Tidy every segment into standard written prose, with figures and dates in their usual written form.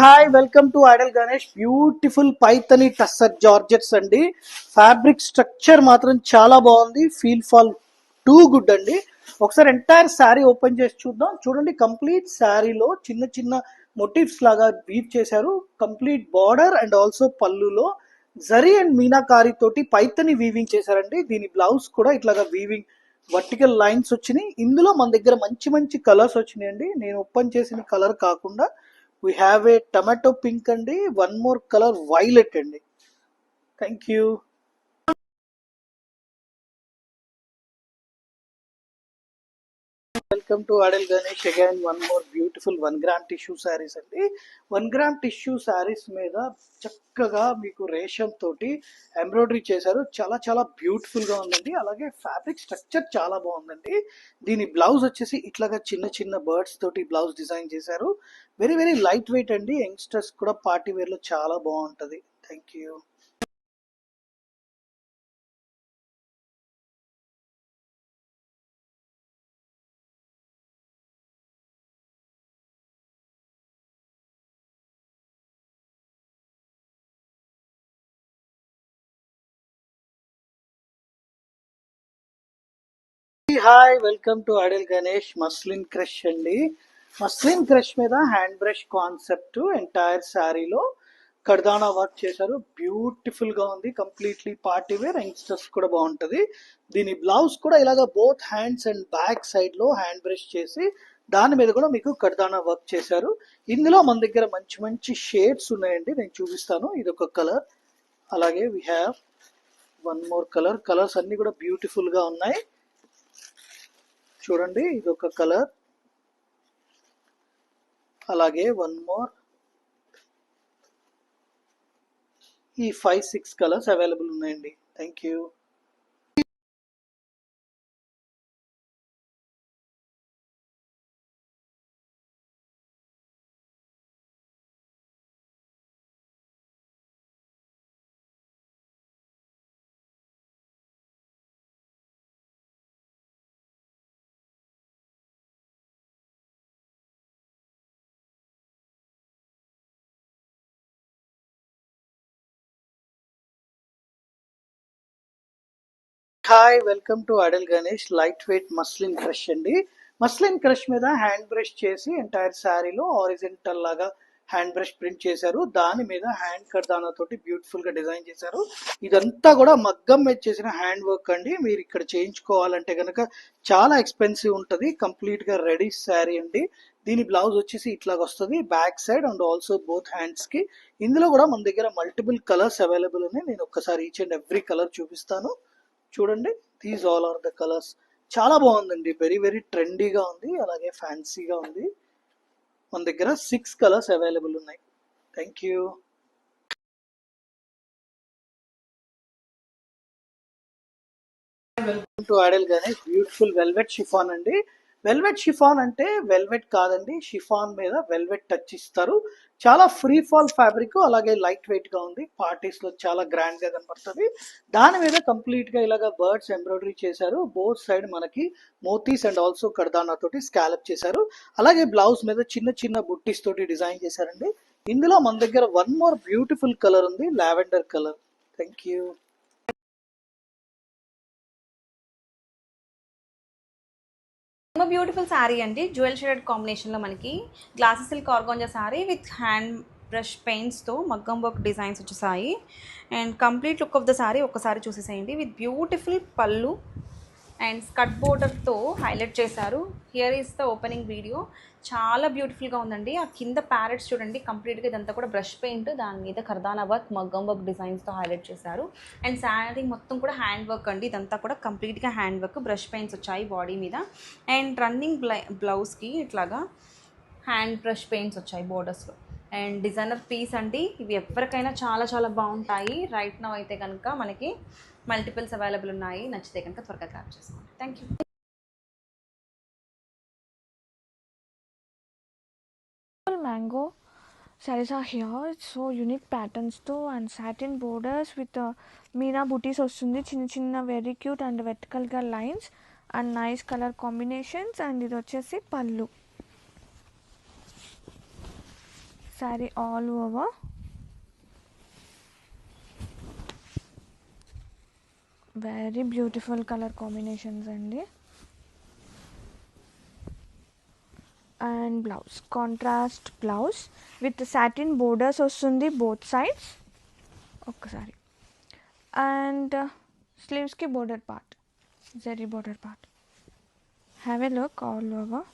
Hi welcome to Idol Ganesh. Beautiful Paithani tussar georgettes అండి. Fabric structure మాత్రం చాలా బాగుంది. ఫీల్ ఫాల్ టూ గుడ్ అండి. ఒకసారి ఎంటైర్ శారీ ఓపెన్ చేసి చూద్దాం. చూడండి, కంప్లీట్ శారీలో చిన్న చిన్న మోటివ్స్ లాగా వీవ్ చేశారు. కంప్లీట్ బార్డర్ అండ్ ఆల్సో పళ్ళులో జరీ అండ్ మీనాకారి తోటి పైతని వీవింగ్ చేశారండి. దీని బ్లౌజ్ కూడా ఇట్లాగా వీవింగ్ వర్టికల్ లైన్స్ వచ్చినాయి. ఇందులో మన దగ్గర మంచి మంచి కలర్స్ వచ్చినాయండి. నేను ఓపెన్ చేసిన కలర్ కాకుండా we have a tomato pink అండి, one more color violet అండి. Thank you. Welcome to అడల్ Ganesh again. One more beautiful 1 gram tissue saris అండి. 1 గ్రామ్ టిష్యూ శారీస్ మీద చక్కగా మీకు రేషం తోటి ఎంబ్రాయిడరీ చేశారు. చాలా చాలా బ్యూటిఫుల్ గా ఉందండి. అలాగే ఫ్యాబ్రిక్ స్ట్రక్చర్ చాలా బాగుందండి. దీని బ్లౌజ్ వచ్చేసి ఇట్లాగా చిన్న చిన్న బర్డ్స్ తోటి బ్లౌజ్ డిజైన్ చేశారు. వెరీ వెరీ లైట్ వెయిట్ అండి. యంగ్స్టర్స్ కూడా పార్టీ వేర్ లో చాలా బాగుంటది. Thank you. Hi welcome to అడల్ Ganesh. Muslin crush అండి. మస్లిన్ క్రష్ మీద హ్యాండ్ బ్రష్ కాన్సెప్ట్ ఎంటైర్ శారీలో కర్దానా వర్క్ చేశారు. బ్యూటిఫుల్ గా ఉంది. కంప్లీట్లీ పార్టీ వేర్, యంగ్స్టర్స్ కూడా బాగుంటది. దీని బ్లౌజ్ కూడా ఇలాగ both hands and back side లో హ్యాండ్ బ్రష్ చేసి దాని మీద కూడా మీకు కర్దానా వర్క్ చేశారు. ఇందులో మన దగ్గర మంచి మంచి షేడ్స్ ఉన్నాయండి. నేను చూపిస్తాను. ఇది ఒక కలర్, అలాగే we have one more colour. Colours అన్ని కూడా బ్యూటిఫుల్ గా ఉన్నాయి. చూడండి, ఇది ఒక కలర్, అలాగే వన్ మోర్. ఈ 5-6 కలర్స్ అవైలబుల్ ఉన్నాయండి. Thank you. Hi welcome to అడల్ Ganesh. Light weight muslin crush అండి. మస్లిన్ క్రష్ మీద హ్యాండ్ బ్రష్ చేసి ఎంటైర్ శారీలో ఆరిజెంటల్ లాగా హ్యాండ్ బ్రష్ ప్రింట్ చేశారు. దాని మీద హ్యాండ్ కర్దానా తోటి బ్యూటిఫుల్ గా డిజైన్ చేశారు. ఇదంతా కూడా మగ్గం మీద చేసిన హ్యాండ్ వర్క్ అండి. మీరు ఇక్కడ చేయించుకోవాలంటే కనుక చాలా ఎక్స్పెన్సివ్ ఉంటుంది. కంప్లీట్ గా రెడీ శారీ అండి. దీని బ్లౌజ్ వచ్చేసి ఇట్లాగ వస్తుంది, back side and also both hands కి. ఇందులో కూడా మన దగ్గర మల్టిపుల్ కలర్స్ అవైలబుల్ ఉన్నాయి. నేను ఒక్కసారి ఈచ్ అండ్ ఎవ్రీ కలర్ చూపిస్తాను. చూడండి, these all are the colours. చాలా బాగుందండి. వెరీ వెరీ ట్రెండీగా ఉంది, అలాగే ఫ్యాన్సీగా ఉంది. మన దగ్గర 6 కలర్స్ అవైలబుల్ ఉన్నాయి. Thank you. Welcome to అడల్ Ganesh. Beautiful velvet chiffon అండి. వెల్వెట్ షిఫాన్ అంటే వెల్వెట్ కాదండి, షిఫాన్ మీద వెల్వెట్ టచ్ ఇస్తారు. చాలా ఫ్రీ ఫాల్ ఫ్యాబ్రిక్, అలాగే లైట్ వెయిట్ గా ఉంది. పార్టీస్ లో చాలా గ్రాండ్ గా కనపడుతుంది. దాని మీద కంప్లీట్ గా ఇలాగా బర్డ్స్ ఎంబ్రాయిడరీ చేశారు. బోత్ సైడ్ మనకి మోతీస్ అండ్ ఆల్సో కర్దానా తోటి స్కాలప్ చేశారు. అలాగే బ్లౌజ్ మీద చిన్న చిన్న బుట్టీస్ తోటి డిజైన్ చేశారండి. ఇందులో మన దగ్గర వన్ మోర్ బ్యూటిఫుల్ కలర్ ఉంది, lavender colour. Thank you. Beautiful sari అండి. జ్యువెల్ షేడెడ్ కాంబినేషన్లో మనకి glossy silk organza sari with hand brush పెయింట్స్తో మగ్గం వర్క్ డిజైన్స్ వచ్చేసాయి. And complete look of the sari ఒక్కసారి చూసేసేయండి. విత్ బ్యూటిఫుల్ పళ్ళు అండ్ స్కట్ బోర్డర్తో హైలైట్ చేశారు. Here is the opening video. చాలా బ్యూటిఫుల్గా ఉందండి. ఆ కింద ప్యారెట్స్ చూడండి, కంప్లీట్గా ఇదంతా కూడా బ్రష్ పెయింట్, దాని మీద కర్దానా వర్క్ మగ్గం వర్క్ డిజైన్స్తో హైలైట్ చేశారు. అండ్ శారీ మొత్తం కూడా హ్యాండ్ వర్క్ అండి. ఇదంతా కూడా కంప్లీట్గా హ్యాండ్ వర్క్, బ్రష్ పెయింట్స్ వచ్చాయి బాడీ మీద. అండ్ రన్నింగ్ బ్లౌజ్కి ఇట్లాగా హ్యాండ్ బ్రష్ పెయింట్స్ వచ్చాయి బోర్డర్స్లో. అండ్ డిజైనర్ పీస్ అండి. ఇవి ఎవరికైనా చాలా చాలా బాగుంటాయి. రైట్ నౌ అయితే కనుక మనకి మల్టిపుల్స్ అవైలబుల్ ఉన్నాయి. నచ్చితే కనుక త్వరగా గ్రాబ్ చేసుకోండి. Thank you. Mango sarees are here. It's so unique patterns too, and satin borders with meena booties వస్తుంది. చిన్న చిన్న వెరీ క్యూట్ అండ్ వెర్టికల్ గా lines and nice colour combinations. And ఇది వచ్చేసి పళ్ళు. Sari all over. Very beautiful colour combinations అండి. And blouse contrast blouse with satin borders వస్తుంది both sides ఒక్కసారి. అండ్ స్లీవ్స్కి border part, zari border part. Have a look all over.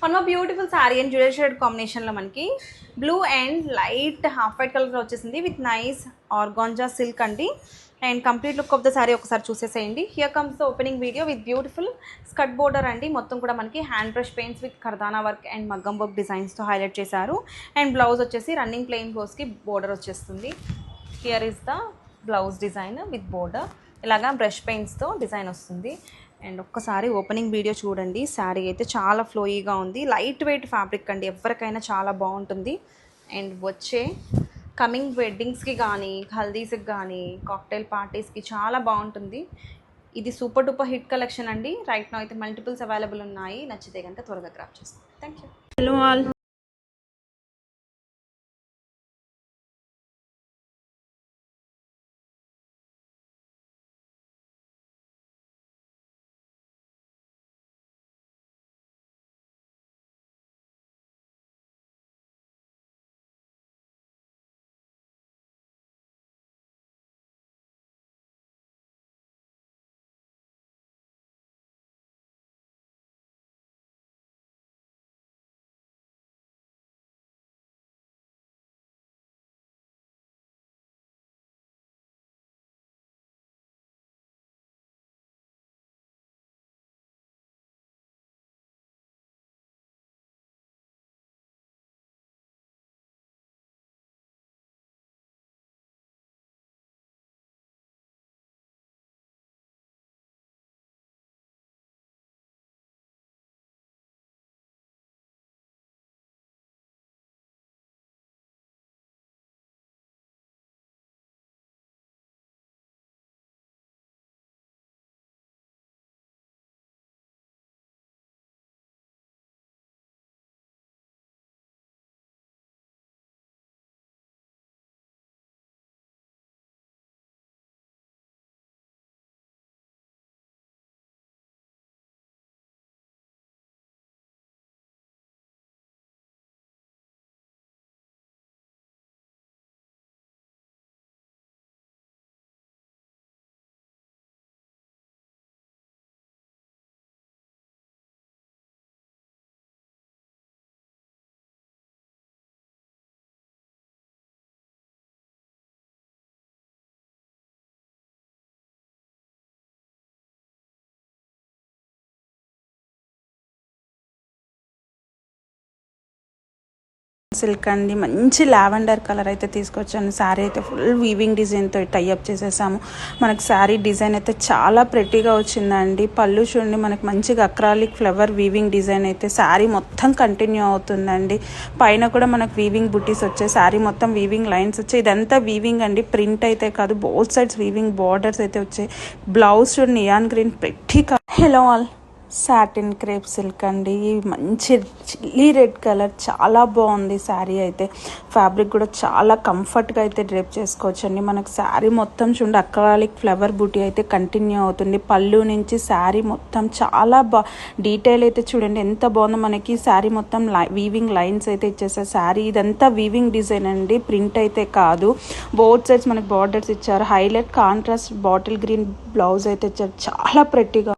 One more beautiful sari and jewel shade కాంబినేషన్లో మనకి blue and light half white colour వచ్చేసింది with nice organza silk అండి. And complete look of the sari ఒకసారి చూసేసేయండి. Here comes the opening video with beautiful skirt border అండి. మొత్తం కూడా మనకి హ్యాండ్ బ్రష్ పెయింట్స్ విత్ కర్దానా వర్క్ అండ్ మగ్గం వర్క్ డిజైన్స్తో హైలైట్ చేశారు. అండ్ బ్లౌజ్ వచ్చేసి రన్నింగ్ ప్లెయిన్ బ్లౌజ్కి బోర్డర్ వచ్చేస్తుంది. Here is the blouse design with border. ఇలాగా బ్రష్ పెయింట్స్తో డిజైన్ వస్తుంది. అండ్ ఒక్కసారి ఓపెనింగ్ వీడియో చూడండి. శారీ అయితే చాలా ఫ్లోయీగా ఉంది. లైట్ వెయిట్ ఫ్యాబ్రిక్ అండి, ఎవరికైనా చాలా బాగుంటుంది. అండ్ వచ్చే కమింగ్ వెడ్డింగ్స్కి కానీ, హల్దీస్కి కానీ, కాక్టైల్ పార్టీస్కి చాలా బాగుంటుంది. ఇది సూపర్ డూపర్ హిట్ కలెక్షన్ అండి. రైట్ నో అయితే మల్టిపుల్స్ అవైలబుల్ ఉన్నాయి. నచ్చితే కనుక త్వరగా గ్రాప్ చేసుకోండి. Thank you. Hello all. Silk అండి, మంచి లావెండర్ కలర్ అయితే తీసుకొచ్చాను. శారీ అయితే ఫుల్ వీవింగ్ డిజైన్తో టైఅప్ చేసేసాము. మనకు శారీ డిజైన్ అయితే చాలా ప్రెట్టీగా వచ్చిందండి. పళ్ళు చూడండి, మనకు మంచిగా అక్రాలిక్ ఫ్లవర్ వీవింగ్ డిజైన్ అయితే శారీ మొత్తం కంటిన్యూ అవుతుందండి. పైన కూడా మనకు వీవింగ్ బుటీస్ వచ్చాయి. శారీ మొత్తం వీవింగ్ లైన్స్ వచ్చాయి. ఇదంతా వీవింగ్ అండి, ప్రింట్ అయితే కాదు. బోత్ సైడ్స్ వీవింగ్ బార్డర్స్ అయితే వచ్చాయి. బ్లౌజ్ చూడండి, neon green pretty. Hello all. Satin crepe silk అండి, మంచి చిల్లీ రెడ్ కలర్, చాలా బాగుంది శారీ అయితే. ఫ్యాబ్రిక్ కూడా చాలా కంఫర్ట్గా అయితే డ్రేప్ చేసుకోవచ్చు అండి. మనకు శారీ మొత్తం చూడండి అక్రాలిక్ ఫ్లవర్ బూటీ అయితే కంటిన్యూ అవుతుంది. పళ్ళు నుంచి శారీ మొత్తం చాలా డీటెయిల్ అయితే చూడండి ఎంత బాగుందో. మనకి శారీ మొత్తం వీవింగ్ లైన్స్ అయితే ఇచ్చేసారు. శారీ ఇదంతా వీవింగ్ డిజైన్ అండి, ప్రింట్ అయితే కాదు. బోత్ సైడ్స్ మనకి బార్డర్స్ ఇచ్చారు. Highlight contrast bottle green blouse అయితే ఇచ్చారు. చాలా ప్రెట్టీగా.